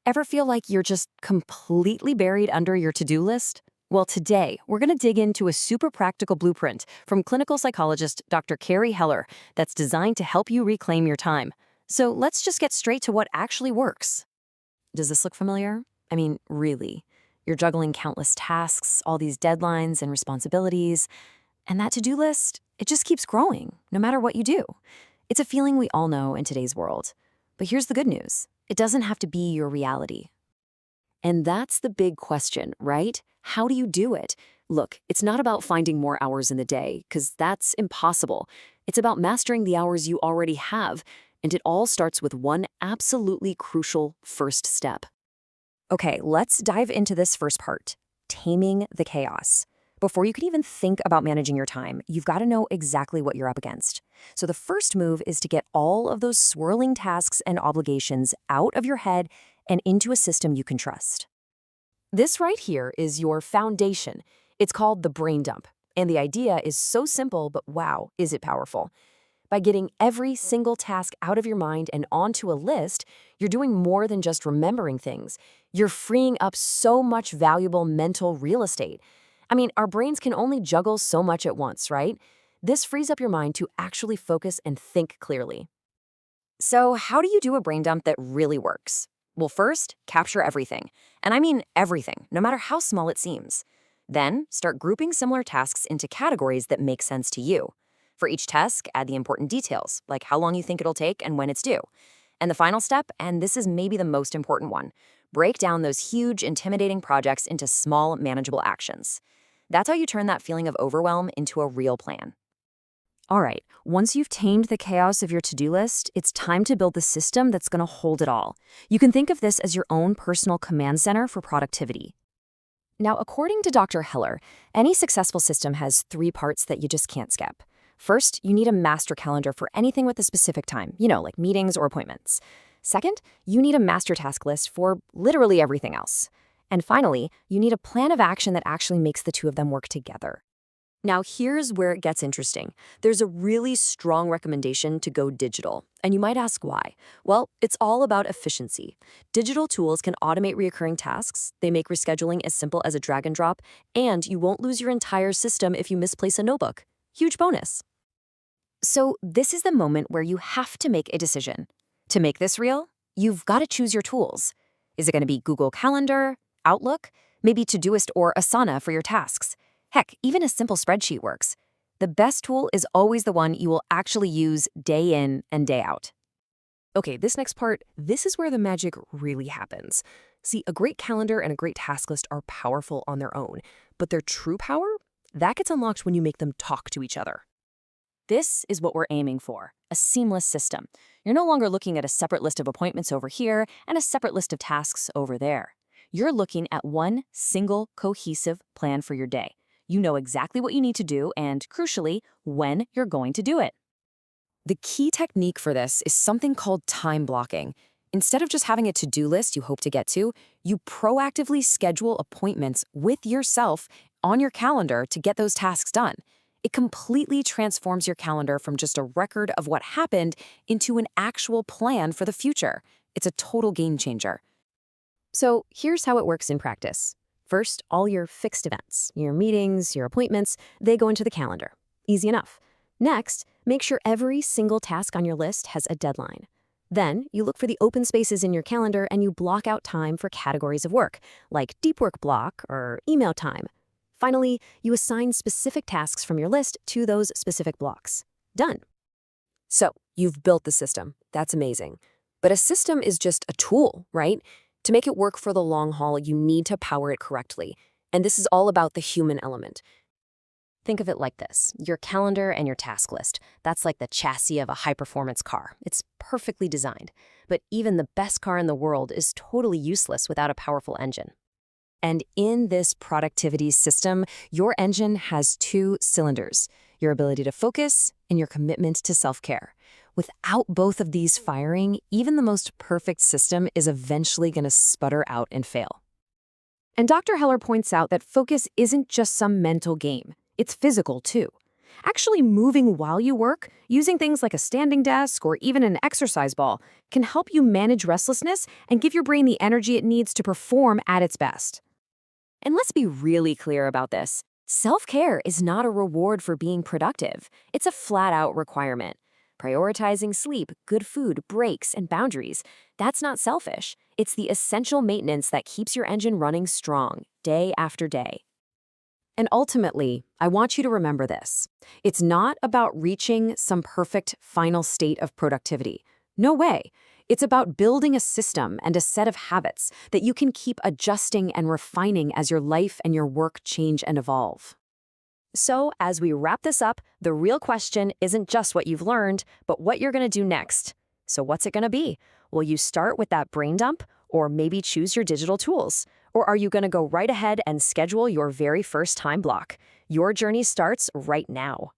Ever feel like you're just completely buried under your to-do list? Well, today, we're going to dig into a super practical blueprint from clinical psychologist Dr. Carey Heller that's designed to help you reclaim your time. So let's just get straight to what actually works. Does this look familiar? I mean, really. You're juggling countless tasks, all these deadlines and responsibilities, and that to-do list, it just keeps growing, no matter what you do. It's a feeling we all know in today's world. But here's the good news. It doesn't have to be your reality. And that's the big question, right? How do you do it? Look, it's not about finding more hours in the day, because that's impossible. It's about mastering the hours you already have, and it all starts with one absolutely crucial first step. Okay, let's dive into this first part, taming the chaos. Before you can even think about managing your time, you've got to know exactly what you're up against. So the first move is to get all of those swirling tasks and obligations out of your head and into a system you can trust. This right here is your foundation. It's called the brain dump. And the idea is so simple, but wow, is it powerful. By getting every single task out of your mind and onto a list, you're doing more than just remembering things. You're freeing up so much valuable mental real estate. I mean, our brains can only juggle so much at once, right? This frees up your mind to actually focus and think clearly. So how do you do a brain dump that really works? Well, first, capture everything. And I mean everything, no matter how small it seems. Then, start grouping similar tasks into categories that make sense to you. For each task, add the important details, like how long you think it'll take and when it's due. And the final step, and this is maybe the most important one, break down those huge, intimidating projects into small, manageable actions. That's how you turn that feeling of overwhelm into a real plan. All right, once you've tamed the chaos of your to-do list, it's time to build the system that's going to hold it all. You can think of this as your own personal command center for productivity. Now, according to Dr. Heller, any successful system has 3 parts that you just can't skip. First, you need a master calendar for anything with a specific time, like meetings or appointments. Second, you need a master task list for literally everything else. And finally, you need a plan of action that actually makes the two of them work together. Now, here's where it gets interesting. There's a really strong recommendation to go digital. And you might ask why. Well, it's all about efficiency. Digital tools can automate recurring tasks, they make rescheduling as simple as a drag and drop, and you won't lose your entire system if you misplace a notebook. Huge bonus. So this is the moment where you have to make a decision. To make this real, you've got to choose your tools. Is it going to be Google Calendar, Outlook, maybe Todoist or Asana for your tasks? Heck, even a simple spreadsheet works. The best tool is always the one you will actually use day in and day out. Okay, this next part, this is where the magic really happens. See, a great calendar and a great task list are powerful on their own, but their true power, that gets unlocked when you make them talk to each other. This is what we're aiming for, a seamless system. You're no longer looking at a separate list of appointments over here and a separate list of tasks over there. You're looking at one single cohesive plan for your day. You know exactly what you need to do and, crucially, when you're going to do it. The key technique for this is something called time blocking. Instead of just having a to-do list you hope to get to, you proactively schedule appointments with yourself on your calendar to get those tasks done. It completely transforms your calendar from just a record of what happened into an actual plan for the future. It's a total game changer. So here's how it works in practice. First, all your fixed events, your meetings, your appointments, they go into the calendar. Easy enough. Next, make sure every single task on your list has a deadline. Then, you look for the open spaces in your calendar and you block out time for categories of work, like deep work block or email time. Finally, you assign specific tasks from your list to those specific blocks. Done. So, you've built the system. That's amazing. But a system is just a tool, right? To make it work for the long haul, you need to power it correctly. And this is all about the human element. Think of it like this. Your calendar and your task list. That's like the chassis of a high-performance car. It's perfectly designed. But even the best car in the world is totally useless without a powerful engine. And in this productivity system, your engine has 2 cylinders, your ability to focus and your commitment to self-care. Without both of these firing, even the most perfect system is eventually going to sputter out and fail. And Dr. Heller points out that focus isn't just some mental game. It's physical, too. Actually moving while you work, using things like a standing desk or even an exercise ball, can help you manage restlessness and give your brain the energy it needs to perform at its best. And let's be really clear about this. Self-care is not a reward for being productive. It's a flat-out requirement. Prioritizing sleep, good food, breaks, and boundaries, that's not selfish. It's the essential maintenance that keeps your engine running strong, day after day. And ultimately, I want you to remember this. It's not about reaching some perfect final state of productivity. No way. It's about building a system and a set of habits that you can keep adjusting and refining as your life and your work change and evolve. So, as we wrap this up, the real question isn't just what you've learned, but what you're going to do next. So what's it going to be? Will you start with that brain dump, or maybe choose your digital tools? Or are you going to go right ahead and schedule your very first time block? Your journey starts right now.